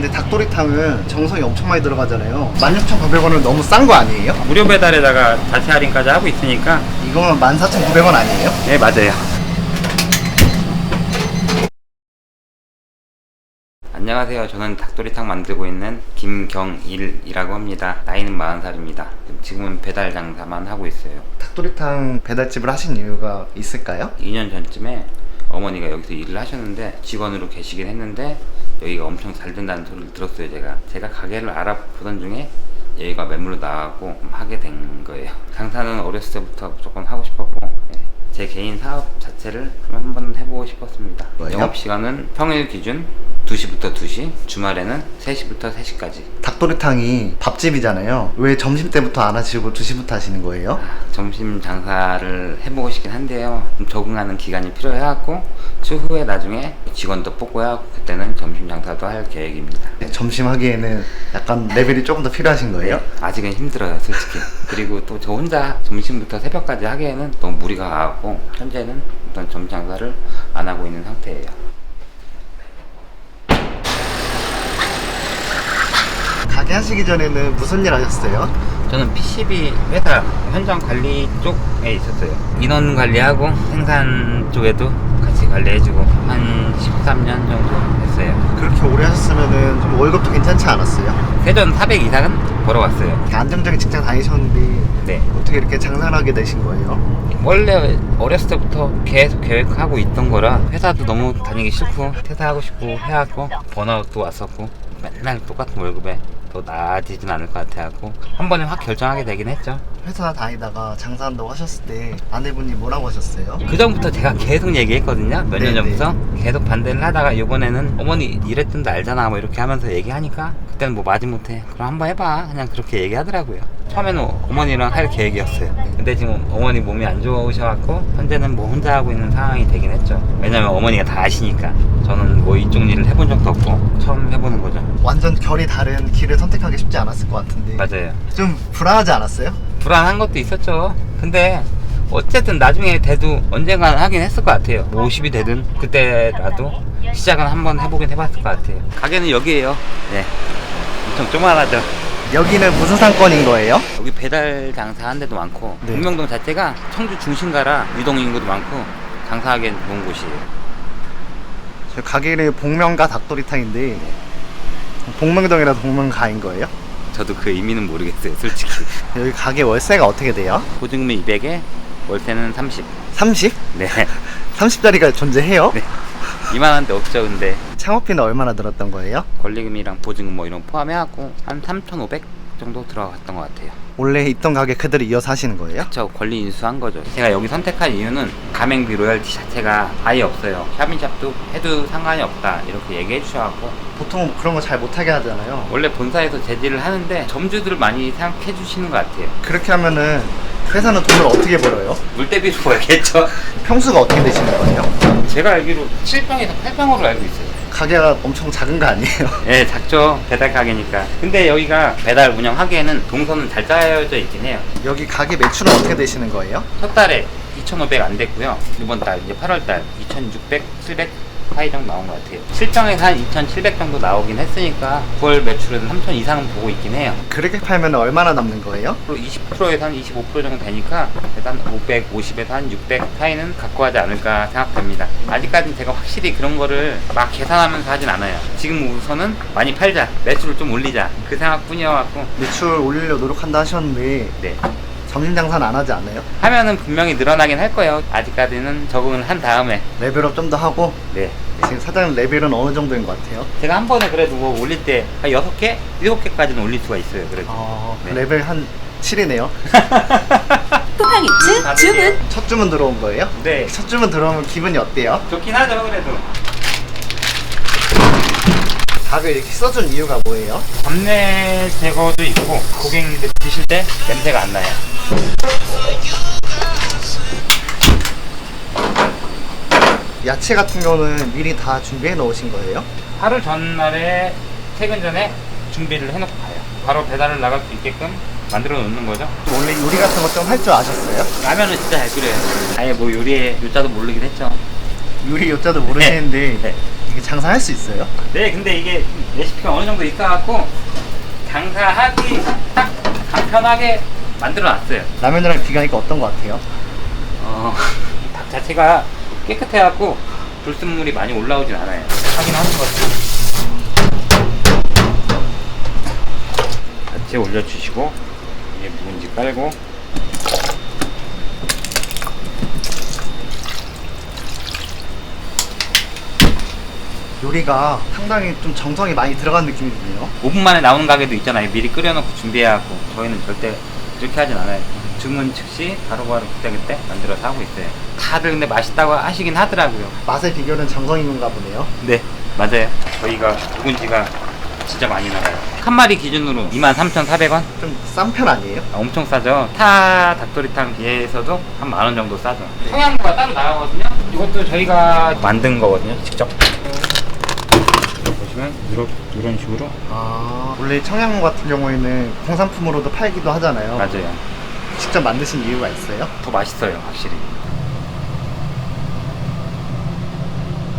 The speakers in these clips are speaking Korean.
근데 닭도리탕은 정성이 엄청 많이 들어가잖아요. 16,900원은 너무 싼 거 아니에요? 무료 배달에다가 자체 할인까지 하고 있으니까. 이거는 14,900원 아니에요? 네, 맞아요. 안녕하세요. 저는 닭도리탕 만들고 있는 김경일이라고 합니다. 나이는 40살입니다. 지금은 배달 장사만 하고 있어요. 닭도리탕 배달집을 하신 이유가 있을까요? 2년 전쯤에 어머니가 여기서 일을 하셨는데 직원으로 계시긴 했는데 여기가 엄청 잘 된다는 소리를 들었어요. 제가 가게를 알아보던 중에 여기가 매물로 나가고 하게 된 거예요. 장사는 어렸을 때부터 무조건 하고 싶었고 제 개인 사업 자체를 한번 해보고 싶었습니다. 뭐예요? 영업시간은 평일 기준 2시부터 2시, 주말에는 3시부터 3시까지. 닭도리탕이 밥집이잖아요. 왜 점심때부터 안 하시고 2시부터 하시는 거예요? 점심 장사를 해보고 싶긴 한데요. 좀 적응하는 기간이 필요해갖고 추후에 나중에 직원도 뽑고 해갖고 그때는 점심 장사도 할 계획입니다. 네, 점심 하기에는 약간 레벨이 조금 더 필요하신 거예요? 네, 아직은 힘들어요, 솔직히. 그리고 또 저 혼자 점심부터 새벽까지 하기에는 너무 무리가 가갖고 현재는 어떤 점심 장사를 안 하고 있는 상태예요. 가게 하시기 전에는 무슨 일 하셨어요? 저는 PCB 회사 현장 관리 쪽에 있었어요. 인원 관리하고 생산 쪽에도 같이 관리해주고 한 13년 정도 했어요. 그렇게 오래 하셨으면은 좀 월급도 괜찮지 않았어요? 세전 400 이상은 벌어왔어요. 이렇게 안정적인 직장 다니셨는데 네. 어떻게 이렇게 장사를 하게 되신 거예요? 원래 어렸을 때부터 계속 계획하고 있던 거라 회사도 너무 다니기 싫고 퇴사하고 싶고 해갖고 번아웃도 왔었고 맨날 똑같은 월급에 더 나아지진 않을 것 같아갖고 한 번에 확 결정하게 되긴 했죠. 회사 다니다가 장사한다고 하셨을 때 아내분이 뭐라고 하셨어요? 그 전부터 제가 계속 얘기했거든요. 몇 년 네네. 전부터 계속 반대를 하다가 이번에는 어머니 이랬던 데 알잖아 뭐 이렇게 하면서 얘기하니까 그때는 뭐 마지못해 그럼 한번 해봐 그냥 그렇게 얘기하더라고요. 처음에는 어머니랑 할 계획이었어요. 근데 지금 어머니 몸이 안 좋으셔갖고 현재는 뭐 혼자 하고 있는 상황이 되긴 했죠. 왜냐면 어머니가 다 아시니까. 저는 뭐 이쪽 일을 해본 적도 없고 처음 해보는 거죠. 완전 결이 다른 길을 선택하기 쉽지 않았을 것 같은데 맞아요. 좀 불안하지 않았어요? 불안한 것도 있었죠. 근데 어쨌든 나중에 돼도 언젠가는 하긴 했을 것 같아요. 뭐 50이 되든 그때라도 시작은 한번 해보긴 해봤을 것 같아요. 가게는 여기에요. 네, 엄청 조그만하죠. 여기는 무슨 상권인 거예요? 여기 배달 장사하는 데도 많고 네. 북명동 자체가 청주 중심가라 유동 인구도 많고 장사하기엔 좋은 곳이에요. 저 가게 이름이 복명가 닭도리탕인데 복명동이라서 복명가인 거예요? 저도 그 의미는 모르겠어요, 솔직히. 여기 가게 월세가 어떻게 돼요? 보증금이 200에 월세는 30. 30? 네. 30짜리가 존재해요? 네. 이만한 데 없죠. 근데 창업비는 얼마나 들었던 거예요? 권리금이랑 보증금 뭐 이런 거 포함해갖고 한 3,500 정도 들어갔던 것 같아요. 원래 있던 가게 그대로 이어서 하시는 거예요? 저 권리 인수한 거죠. 제가 여기 선택한 이유는 가맹비 로열티 자체가 아예 없어요. 샵인샵도 해도 상관이 없다 이렇게 얘기해 주셔갖고 보통 그런 거 잘 못하게 하잖아요. 원래 본사에서 제지를 하는데 점주들을 많이 생각해 주시는 것 같아요. 그렇게 하면은 회사는 돈을 어떻게 벌어요? 물대비로 벌겠죠. 평수가 어떻게 되시는 거예요? 제가 알기로 7평에서 8평으로 알고 있어요. 가게가 엄청 작은 거 아니에요? 예, 작죠. 배달 가게니까. 근데 여기가 배달 운영하기에는 동선은 잘 짜여져 있긴 해요. 여기 가게 매출은 어떻게 되시는 거예요? 첫 달에 2,500 안 됐고요. 이번 달 이제 8월 달 2,600, 700 사이 정도 나온 것 같아요. 7평에서 한 2,700 정도 나오긴 했으니까 9월 매출은 3,000 이상은 보고 있긴 해요. 그렇게 팔면 얼마나 남는 거예요? 20%에서 한 25% 정도 되니까 일단 550에서 한 600 사이는 갖고 하지 않을까 생각됩니다. 아직까지는 제가 확실히 그런 거를 막 계산하면서 하진 않아요. 지금 우선은 많이 팔자, 매출을 좀 올리자 그 생각뿐이어갖고. 매출 올리려 노력한다 하셨는데 네, 점심 장사는 안 하지 않아요? 하면은 분명히 늘어나긴 할 거예요. 아직까지는 적응을 한 다음에. 레벨업 좀 더 하고. 네, 지금 사장님 레벨은 어느 정도인 것 같아요? 제가 한 번에 그래도 뭐 올릴 때 한 6개? 7개까지는 올릴 수가 있어요. 그래도 네. 레벨 한 7이네요. 쿠팡이츠 주문. 첫 주문 들어온 거예요? 네, 첫 주문 들어오면 기분이 어때요? 좋긴 하죠. 그래도 닭을 이렇게 써준 이유가 뭐예요? 잡내 제거도 있고 고객님들 드실 때 냄새가 안 나요. 야채 같은 경우는 미리 다 준비해 놓으신 거예요? 하루 전날에 퇴근 전에 준비를 해놓고 가요. 바로 배달을 나갈 수 있게끔 만들어 놓는 거죠. 원래 요리 같은 거 좀 할 줄 아셨어요? 라면은 진짜 잘 끓여요. 아예 뭐 요리에 요자도 모르긴 했죠. 요리 요자도 모르시는데 네. 이게 장사할 수 있어요? 네, 근데 이게 레시피가 어느 정도 있어갖고 장사하기 딱 간편하게 만들어놨어요. 라면이랑 비교하니까 어떤 것 같아요? 닭 자체가 깨끗해갖고 불순물이 많이 올라오진 않아요. 하긴 하는 거지. 같이 올려주시고 이게 묵은지 깔고 요리가 상당히 좀 정성이 많이 들어간 느낌이 드네요. 5분 만에 나오는 가게도 있잖아요. 미리 끓여놓고 준비해갖고. 저희는 절대 그렇게 하진 않아요. 주문 즉시 바로바로 그때그때 만들어서 하고 있어요. 다들 근데 맛있다고 하시긴 하더라고요. 맛의 비결은 정성인 건가 보네요. 네, 맞아요. 저희가 묵은지가 진짜 많이 나가요. 한 마리 기준으로 23,400원? 좀 싼 편 아니에요? 엄청 싸죠. 타 닭도리탕 비해서도 한 10,000원 정도 싸죠. 청양고가 따로 나가거든요. 이것도 저희가 만든 거거든요. 직접. 보시면 이런 식으로. 아, 원래 청양고 같은 경우에는 공산품으로도 팔기도 하잖아요. 맞아요. 직접 만드신 이유가 있어요? 더 맛있어요, 확실히.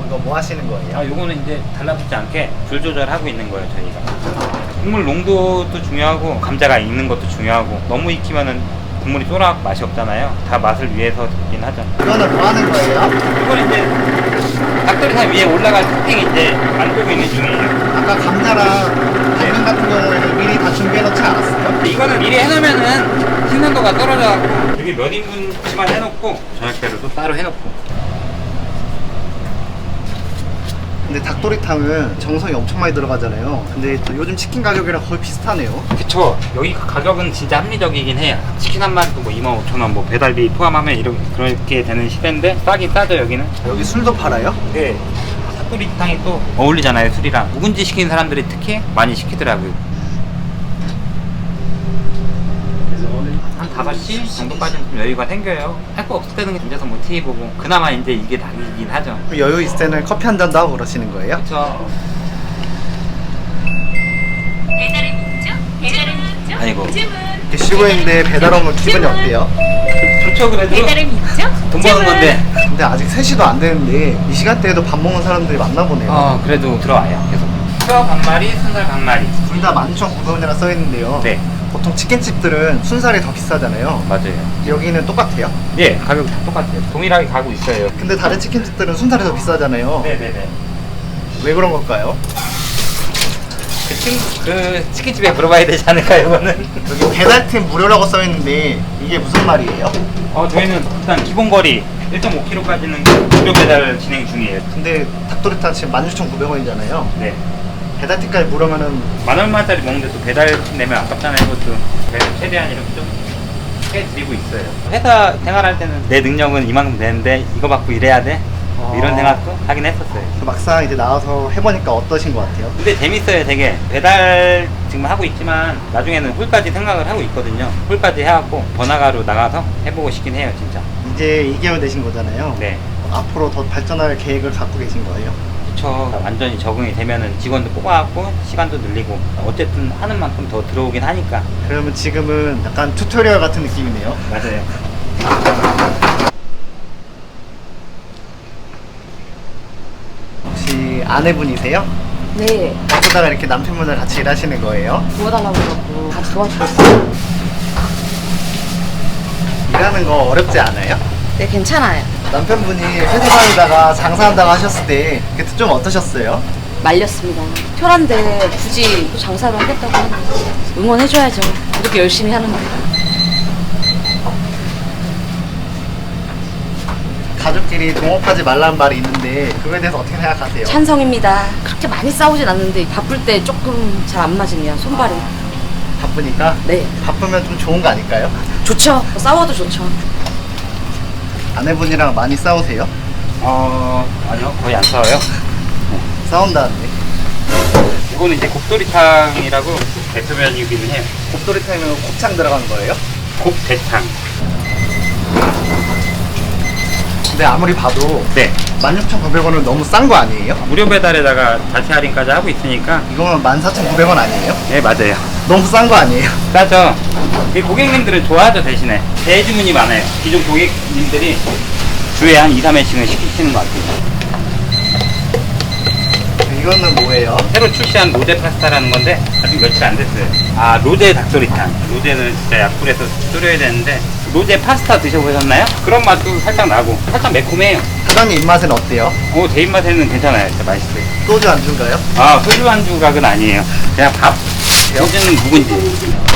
이거 뭐 하시는 거예요? 요거는 이제 달라붙지 않게 불 조절하고 있는 거예요, 저희가. 국물 농도도 중요하고 감자가 익는 것도 중요하고 너무 익히면은 국물이 쫄아갖고 맛이 없잖아요. 다 맛을 위해서 듣긴 하죠. 이거는 뭐 하는 거예요? 이건 이제 닭도리탕 위에 올라갈 토핑 이제 만들고 있는 중이에요. 아까 감자랑 당면 같은 경우에는 미리 다 준비해 놓지 않았어요? 이거는 미리 해놓으면은 신선도가 떨어져갖고 여기 몇 인분치만 해놓고 저녁때로 또 따로 해놓고. 근데 닭도리탕은 정성이 엄청 많이 들어가잖아요. 근데 또 요즘 치킨 가격이랑 거의 비슷하네요. 그쵸. 여기 가격은 진짜 합리적이긴 해요. 치킨 한 마리도 뭐 25,000원, 뭐 배달비 포함하면 그렇게 되는 시대인데 싸긴 싸죠, 여기는. 여기 술도 팔아요? 네. 닭도리탕이 또 어울리잖아요, 술이랑. 묵은지 시키는 사람들이 특히 많이 시키더라고요. 한 5시 정도까지는 좀 여유가 생겨요. 할 거 없을 때는 앉아서 뭐 TV 보고. 그나마 이제 이게 닭이긴 하죠. 여유 있을 때는 커피 한 잔도 하고 그러시는 거예요? 그쵸. 배달의 목적? 배달의 목적? 아이고. 주문. 이렇게 쉬고 있는데 배달 오면 기분이 어때요? 좋죠, 그래도. 배달의 목적? 돈 버는 건데. 근데 아직 3시도 안 되는데 이 시간대에도 밥 먹는 사람들이 많나 보네요. 그래도 들어와요, 계속. 뼈 반마리, 순살 반마리. 둘 다 16,900원이라 써있는데요. 네. 보통 치킨집들은 순살이 더 비싸잖아요. 맞아요. 여기는 똑같아요? 예, 가격 다 똑같아요. 동일하게 가고 있어요. 근데 다른 치킨집들은 순살이 더 비싸잖아요. 네네네. 왜 그런 걸까요? 그 치킨집에 물어봐야 되지 않을까요, 이거는? 여기 배달팀 무료라고 써있는데 이게 무슨 말이에요? 저희는 일단 기본거리 1.5kg까지는 무료 배달 진행 중이에요. 근데 닭도리탕 지금 16,900원이잖아요. 네. 배달팀까지 무료면은 10,000원짜리 먹는데 또 배달팀 내면 아깝잖아요, 그것도. 그래서 최대한 이렇게 좀 해드리고 있어요. 회사 생활할 때는 내 능력은 이만큼 되는데 이거 받고 일해야 돼? 이런 생각도 하긴 했었어요. 막상 이제 나와서 해보니까 어떠신 것 같아요? 근데 재밌어요, 되게. 배달 지금 하고 있지만 나중에는 홀까지 생각을 하고 있거든요. 홀까지 해갖고 번화가로 나가서 해보고 싶긴 해요, 진짜. 이제 2개월 되신 거잖아요. 네. 앞으로 더 발전할 계획을 갖고 계신 거예요? 그쵸. 완전히 적응이 되면은 직원도 뽑아갖고 시간도 늘리고 어쨌든 하는 만큼 더 들어오긴 하니까. 그러면 지금은 약간 튜토리얼 같은 느낌이네요. 맞아요. 혹시 아내분이세요? 네, 어쩌다가 이렇게 남편분을 같이 일하시는 거예요? 도와달라고 해갖고 같이 도와주고 있어요. 일하는 거 어렵지 않아요? 네, 괜찮아요. 남편분이 회사 다니다가 장사한다고 하셨을 때 그때 좀 어떠셨어요? 말렸습니다. 혈안데 굳이 또 장사를 하겠다고 하는데 응원해줘야죠. 이렇게 열심히 하는데. 가족끼리 동업하지 말라는 말이 있는데 그거에 대해서 어떻게 생각하세요? 찬성입니다. 그렇게 많이 싸우진 않는데 바쁠 때 조금 잘 안 맞으면 손발이. 바쁘니까? 네, 바쁘면 좀 좋은 거 아닐까요? 좋죠. 싸워도 좋죠. 아내분이랑 많이 싸우세요? 아니요, 거의 안 싸워요. 싸운다는데. 이거는 이제 곱도리탕이라고 대표면이기는 해요. 곱돌이탕이면 곱창 들어간 거예요? 곱대탕. 근데 아무리 봐도 네. 16,900원은 너무 싼 거 아니에요? 무료 배달에다가 자체 할인까지 하고 있으니까. 이거면 14,900원 아니에요? 네, 맞아요. 너무 싼 거 아니에요? 싸죠. 이 고객님들은 좋아하죠, 대신에. 대주문이 많아요. 기존 고객님들이 주에 한 2, 3회씩은 시키시는 것 같아요. 이거는 뭐예요? 새로 출시한 로제 파스타라는 건데 아직 며칠 안 됐어요. 아, 로제 닭도리탕. 로제는 진짜 약불에서 끓여야 되는데 로제 파스타 드셔보셨나요? 그런 맛도 살짝 나고 살짝 매콤해요. 사장님 입맛은 어때요? 제 입맛에는 괜찮아요. 진짜 맛있어요. 소주 안주인가요? 아, 소주 안주 각은 아니에요. 그냥 밥. 소주는 묵은지.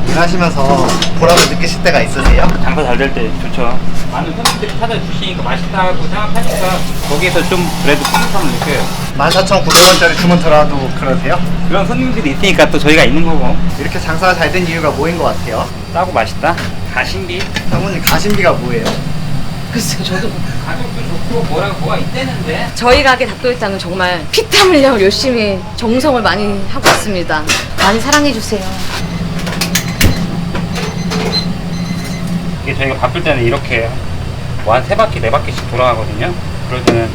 일하시면서 보람을 느끼실 때가 있으세요? 장사 잘 될 때 좋죠. 많은 손님들이 찾아주시니까 맛있다고 생각하니까 거기에서 좀 그래도 뿌듯함을 느껴요. 14,900원짜리 주문 들어와도 그러세요? 그런 손님들이 있으니까 또 저희가 있는 거고. 이렇게 장사가 잘 된 이유가 뭐인 것 같아요? 싸고 맛있다. 가심비. 사모님 가심비가 뭐예요? 글쎄요, 저도. 가격도 좋고 뭐가 있대는데. 저희 가게 닭도리탕은 정말 피땀 흘려 열심히 정성을 많이 하고 있습니다. 많이 사랑해주세요. 이게 저희가 바쁠 때는 이렇게 뭐 한 3바퀴 4바퀴씩 돌아가거든요. 그럴 때는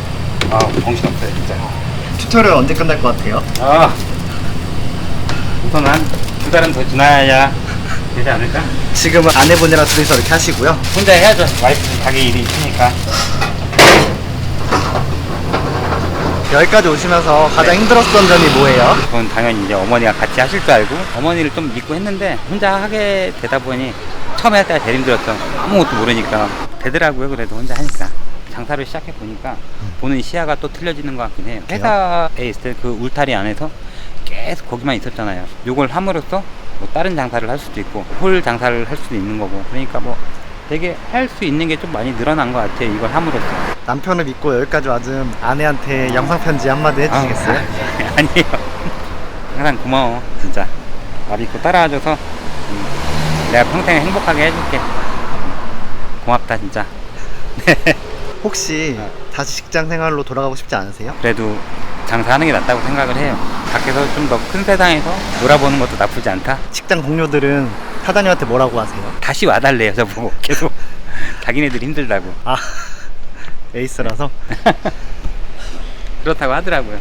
정신없어요 진짜. 튜토리얼 언제 끝날 것 같아요? 우선 한 2달은 더 지나야 되지 않을까? 지금은 아내분이랑 둘이서 이렇게 하시고요. 혼자 해야죠. 와이프 자기 일이 있으니까. 여기까지 오시면서 가장 힘들었던 점이 뭐예요? 그건 당연히 이제 어머니가 같이 하실 줄 알고 어머니를 좀 믿고 했는데 혼자 하게 되다 보니 처음에 할 때가 제일 힘들었죠. 아무것도 모르니까 되더라고요. 그래도 혼자 하니까. 장사를 시작해 보니까 보는 시야가 또 틀려지는 것 같긴 해요. 회사에 있을 때 그 울타리 안에서 계속 거기만 있었잖아요. 요걸 함으로써 뭐 다른 장사를 할 수도 있고 홀 장사를 할 수도 있는 거고, 그러니까 뭐 되게 할 수 있는 게 좀 많이 늘어난 것 같아요. 이걸 함으로써. 남편을 믿고 여기까지 와준 아내한테 영상편지 한마디 해주시겠어요? 아니에요. 항상 고마워 진짜. 나 믿고 따라와줘서 내가 평생 행복하게 해줄게. 고맙다 진짜. 혹시 다시 직장 생활로 돌아가고 싶지 않으세요? 그래도 장사하는 게 낫다고 생각을 해요. 밖에서 좀 더 큰 세상에서 놀아보는 것도 나쁘지 않다. 직장 동료들은 사장님한테 뭐라고 하세요? 다시 와달래요 저보고 계속. 자기네들 힘들다고. 아, 에이스라서? 그렇다고 하더라고요.